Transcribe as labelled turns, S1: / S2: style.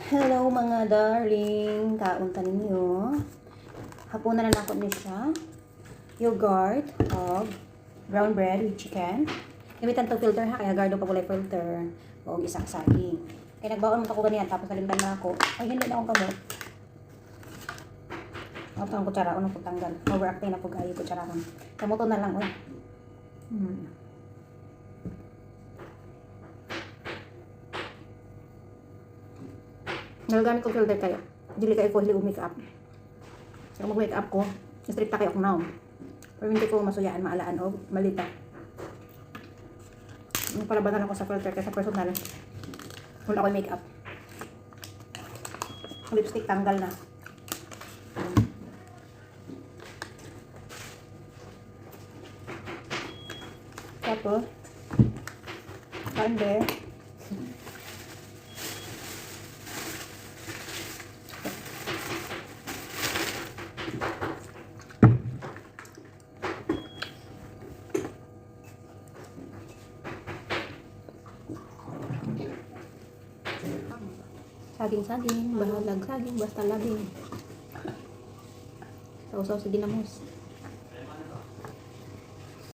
S1: Hello mga darling, kaunta ninyo. Hapunan na ako niya siya. Yogurt, og brown bread with chicken. Gamitan to filter ha, kaya gardo pa walay filter. O isang saging. Kaya nagbaon mo ko ganyan, tapos nalimtan na ako. Ay, hindi na akong kamot. Ito ang kutsara, unang pagtanggal. Overacting na po kayo kutsara ko. Kamuto na lang, oy. Nalagamit ko filter kayo. Dili kayo ko hili make-up. So mag-make-up ko, strict kayo kung now. Pero hindi ko masuyaan, maalaan o malita. Palabanan ako sa filter kaya sa personal. Wala ko make-up. Lipstick tanggal na. Tapos, kande. Saging-saging, bahalag saging, basta labing. Sausaw sa dinamos.